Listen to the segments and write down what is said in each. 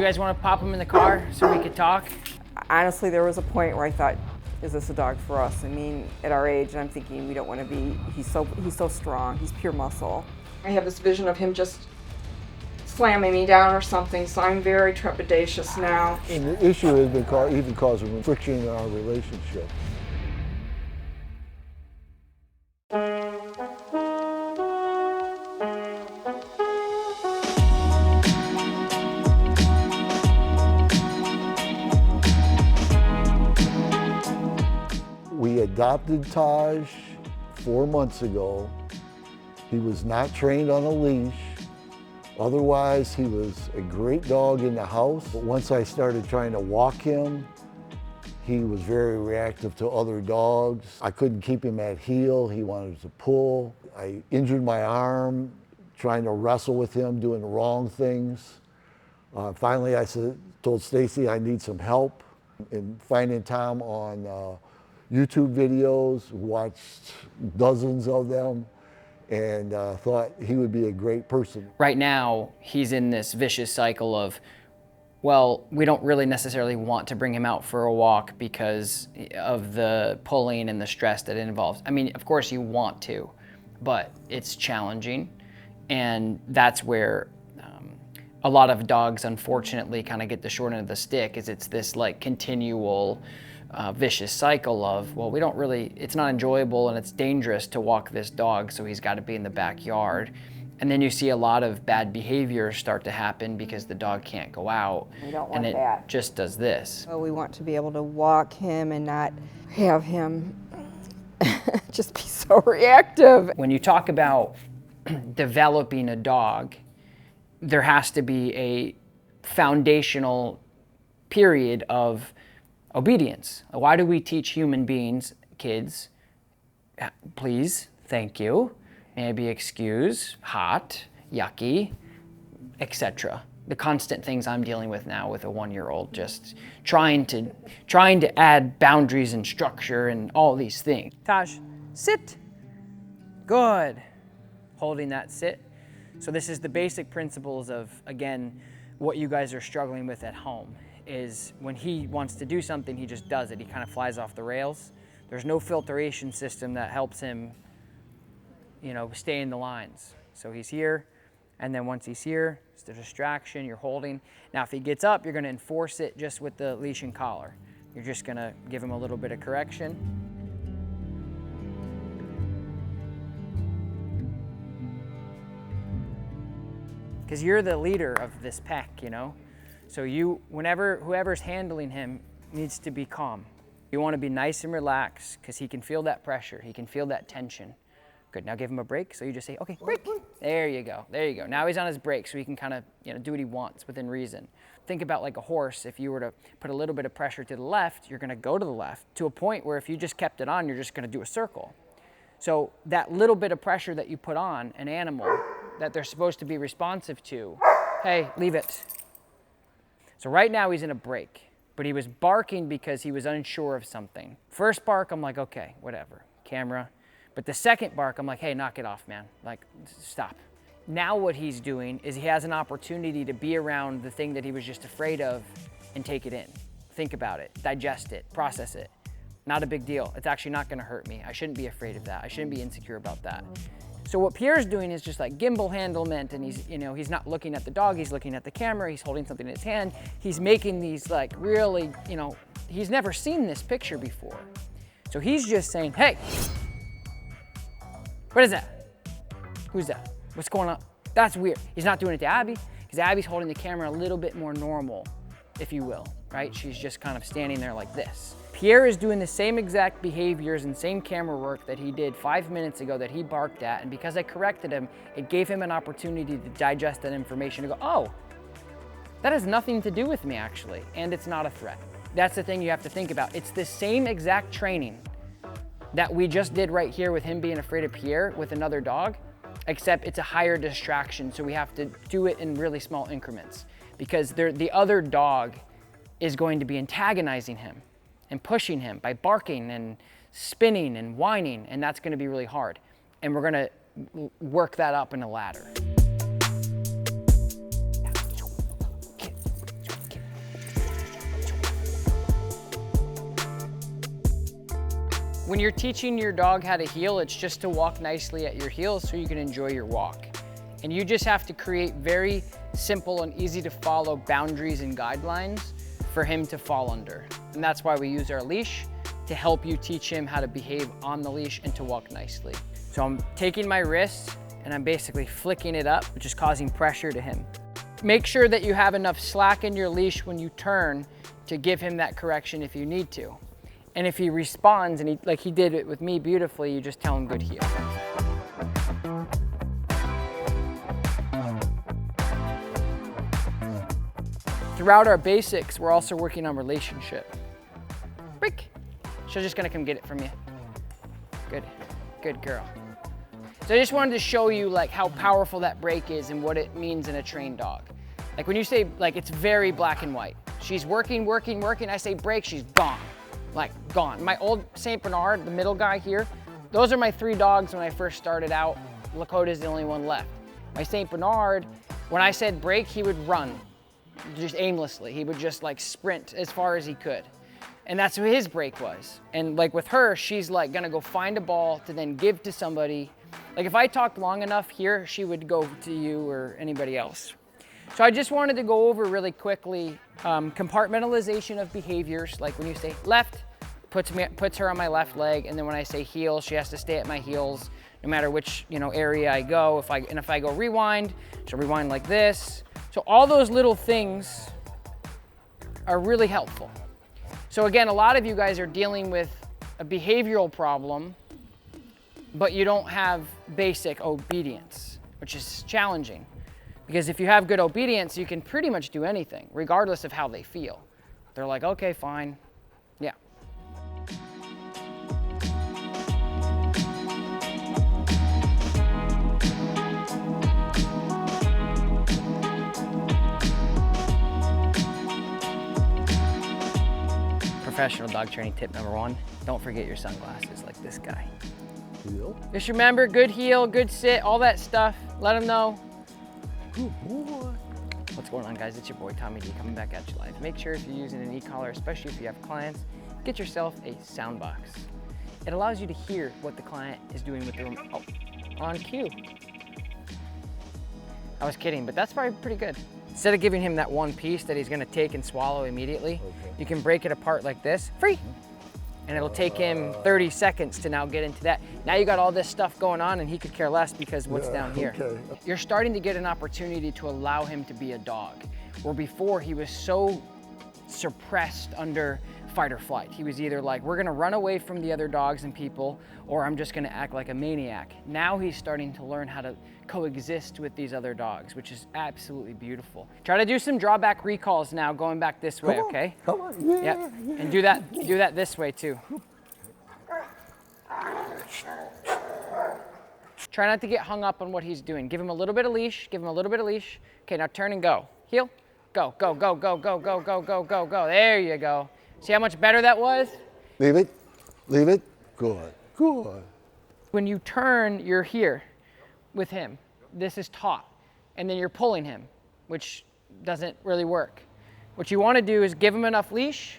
you guys want to pop him in the car so we could talk? Honestly, there was a point where I thought, is this a dog for us? I mean, at our age, I'm thinking we don't want to be, he's so strong, he's pure muscle. I have this vision of him just slamming me down or something, so I'm very trepidatious now. And the issue has been even causing friction in our relationship. We adopted Taj 4 months ago. He was not trained on a leash. Otherwise, he was a great dog in the house. But once I started trying to walk him, he was very reactive to other dogs. I couldn't keep him at heel. He wanted to pull. I injured my arm trying to wrestle with him, doing the wrong things. Finally, I told Stacy I need some help. And finding Tom on YouTube videos, watched dozens of them, and thought he would be a great person. Right now, he's in this vicious cycle of, well, we don't really necessarily want to bring him out for a walk because of the pulling and the stress that it involves. I mean, of course you want to, but it's challenging. And that's where a lot of dogs, unfortunately, kind of get the short end of the stick, is it's this like continual vicious cycle of, well, we don't really, it's not enjoyable and it's dangerous to walk this dog, so he's got to be in the backyard. And then you see a lot of bad behavior start to happen because the dog can't go out. We don't want and it that. just does this. So we want to be able to walk him and not have him just be so reactive. When you talk about developing a dog, there has to be a foundational period of obedience. Why do we teach human beings, kids, please, thank you, maybe excuse, hot, yucky, etc. The constant things I'm dealing with now with a 1-year-old, just trying to add boundaries and structure and all these things. Taj, sit. Good. Holding that sit. So this is the basic principles of, again, what you guys are struggling with at home. Is when he wants to do something, he just does it. He kind of flies off the rails. There's no filtration system that helps him, you know, stay in the lines. So he's here, and then once he's here, it's the distraction, you're holding. Now, if he gets up, you're gonna enforce it just with the leash and collar. You're just gonna give him a little bit of correction. Because you're the leader of this pack, you know? So whoever's handling him needs to be calm. You want to be nice and relaxed because he can feel that pressure. He can feel that tension. Good, now give him a break. So you just say, okay, break. There you go, there you go. Now he's on his break so he can kind of, you know, do what he wants within reason. Think about like a horse. If you were to put a little bit of pressure to the left, you're gonna go to the left to a point where if you just kept it on, you're just gonna do a circle. So that little bit of pressure that you put on an animal that they're supposed to be responsive to, hey, leave it. So right now he's in a break, but he was barking because he was unsure of something. First bark, I'm like, okay, whatever, camera. But the second bark, I'm like, hey, knock it off, man. Like, stop. Now what he's doing is he has an opportunity to be around the thing that he was just afraid of and take it in. Think about it, digest it, process it. Not a big deal. It's actually not gonna hurt me. I shouldn't be afraid of that. I shouldn't be insecure about that. So what Pierre's doing is just like gimbal handlement, and he's, you know, he's not looking at the dog, he's looking at the camera, he's holding something in his hand. He's making these like really, you know, he's never seen this picture before. So he's just saying, hey, what is that? Who's that? What's going on? That's weird. He's not doing it to Abby, because Abby's holding the camera a little bit more normal, if you will, right? She's just kind of standing there like this. Pierre is doing the same exact behaviors and same camera work that he did 5 minutes ago that he barked at, and because I corrected him, it gave him an opportunity to digest that information and go, oh, that has nothing to do with me actually, and it's not a threat. That's the thing you have to think about. It's the same exact training that we just did right here with him being afraid of Pierre with another dog, except it's a higher distraction, so we have to do it in really small increments because the other dog is going to be antagonizing him and pushing him by barking and spinning and whining, and that's gonna be really hard. And we're gonna work that up in a ladder. When you're teaching your dog how to heel, it's just to walk nicely at your heels so you can enjoy your walk. And you just have to create very simple and easy to follow boundaries and guidelines for him to fall under. And that's why we use our leash to help you teach him how to behave on the leash and to walk nicely. So I'm taking my wrist and I'm basically flicking it up, which is causing pressure to him. Make sure that you have enough slack in your leash when you turn to give him that correction if you need to. And if he responds, and like he did it with me beautifully, you just tell him good heel. Throughout our basics, we're also working on relationship. Break. She's just gonna come get it from you. Good, good girl. So I just wanted to show you like how powerful that break is and what it means in a trained dog. Like when you say, like it's very black and white. She's working, working, working. I say break, she's gone. Like gone. My old Saint Bernard, the middle guy here, those are my 3 dogs when I first started out. Lakota's the only one left. My Saint Bernard, when I said break, he would run just aimlessly. He would just like sprint as far as he could. And that's what his break was. And like with her, she's like gonna go find a ball to then give to somebody. Like if I talked long enough here, she would go to you or anybody else. So I just wanted to go over really quickly compartmentalization of behaviors. Like when you say left, puts her on my left leg, and then when I say heel, she has to stay at my heels no matter which area I go. If I go rewind, she'll rewind like this. So all those little things are really helpful. So again, a lot of you guys are dealing with a behavioral problem, but you don't have basic obedience, which is challenging. Because if you have good obedience, you can pretty much do anything, regardless of how they feel. They're like, okay, fine, yeah. Professional dog training tip number 1, don't forget your sunglasses like this guy. Yep. Just remember, good heel, good sit, all that stuff. Let them know. Good boy. What's going on, guys? It's your boy Tommy D coming back at you live. Make sure if you're using an e-collar, especially if you have clients, get yourself a sound box. It allows you to hear what the client is doing with the remote. Oh, on cue. I was kidding, but that's probably pretty good. Instead of giving him that one piece that he's gonna take and swallow immediately, you can break it apart like this, free. And it'll take him 30 seconds to now get into that. Now you got all this stuff going on and he could care less because what's down here. Okay. You're starting to get an opportunity to allow him to be a dog, where before he was so suppressed under fight or flight. He was either like, we're gonna run away from the other dogs and people, or I'm just gonna act like a maniac. Now he's starting to learn how to coexist with these other dogs, which is absolutely beautiful. Try to do some drawback recalls now, going back this way, okay? Come on, yeah. Yep, and do that this way too. Try not to get hung up on what he's doing. Give him a little bit of leash, give him a little bit of leash. Okay, now turn and go. Heel, go, go, go, go, go, go, go, go, go, go. There you go. See how much better that was? Leave it, leave it. Good, good. When you turn, you're here with him. This is taut. And then you're pulling him, which doesn't really work. What you want to do is give him enough leash.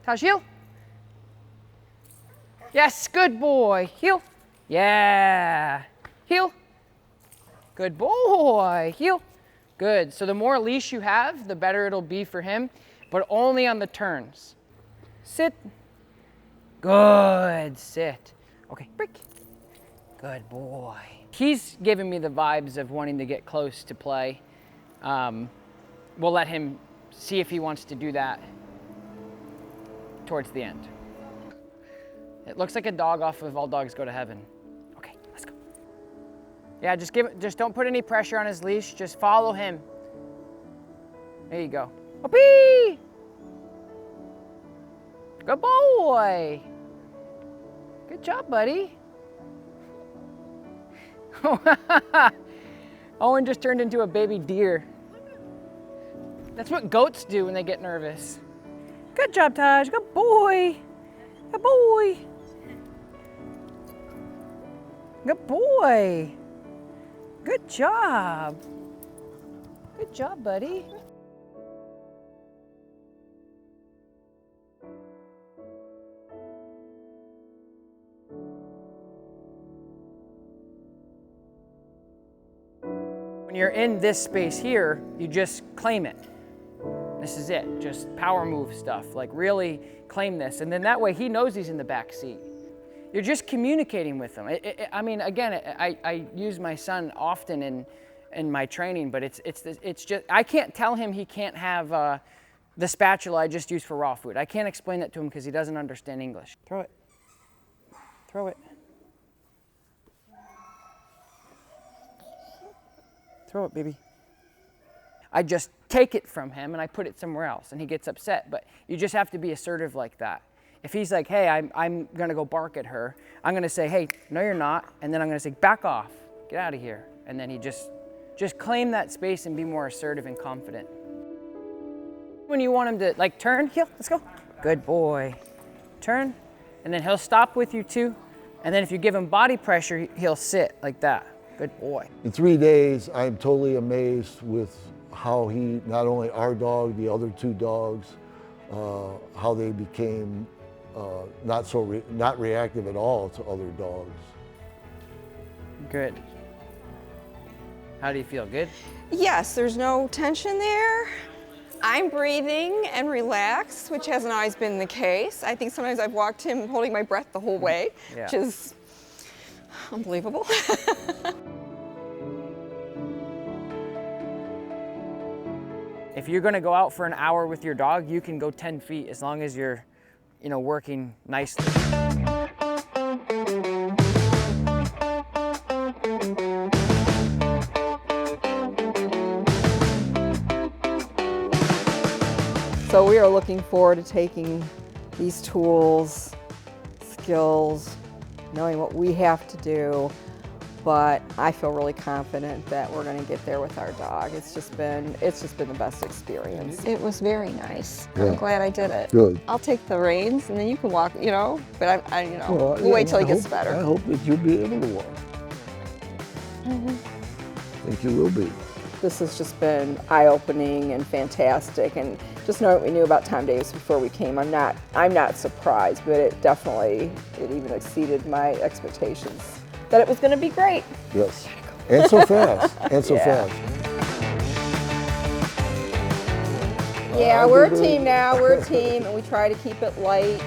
Taj, heel. Yes, good boy. Heel. Yeah. Heel. Good boy. Heel. Good. So the more leash you have, the better it'll be for him, but only on the turns. Sit. Good. Sit. Okay, break. Good boy. He's giving me the vibes of wanting to get close to play. We'll let him see if he wants to do that towards the end. It looks like a dog off of All Dogs Go to Heaven. Okay, let's go. Yeah, just don't put any pressure on his leash. Just follow him. There you go. Whoopee! Good boy. Good job, buddy. Owen just turned into a baby deer. That's what goats do when they get nervous. Good job, Taj. Good boy. Good boy. Good boy. Good job. Good job, buddy. When you're in this space here, you just claim it. This is it, just power move stuff, like really claim this. And then that way he knows he's in the back seat. You're just communicating with him. I mean, again, I use my son often in my training, but it's just, I can't tell him he can't have the spatula I just used for raw food. I can't explain that to him because he doesn't understand English. Throw it. Throw it. Throw it, baby. I just take it from him and I put it somewhere else and he gets upset, but you just have to be assertive like that. If he's like, hey, I'm gonna go bark at her, I'm gonna say, hey, no you're not, and then I'm gonna say, back off, get out of here. And then he just claim that space and be more assertive and confident. When you want him to like turn, heel, let's go. Good boy. Turn, and then he'll stop with you too. And then if you give him body pressure, he'll sit like that. Good boy. In 3 days, I'm totally amazed with how he, not only our dog, the other 2 dogs, how they became not reactive at all to other dogs. Good. How do you feel? Good? Yes, there's no tension there. I'm breathing and relaxed, which hasn't always been the case. I think sometimes I've walked him holding my breath the whole way, which is unbelievable. If you're gonna go out for an hour with your dog, you can go 10 feet as long as you're, working nicely. So we are looking forward to taking these tools, skills, knowing what we have to do, but I feel really confident that we're going to get there with our dog. It's just been the best experience. It was very nice. Yeah. I'm glad I did it. Good. I'll take the reins and then you can walk, but Well, we'll wait till he I gets hope- better. I hope that you'll be able to walk. I think you will be. This has just been eye-opening and fantastic, and just knowing what we knew about Tom Davis before we came, I'm not surprised, but it even exceeded my expectations that it was going to be great. Yes. And so fast. And so fast. Yeah, we're a team now. We're a team, and we try to keep it light.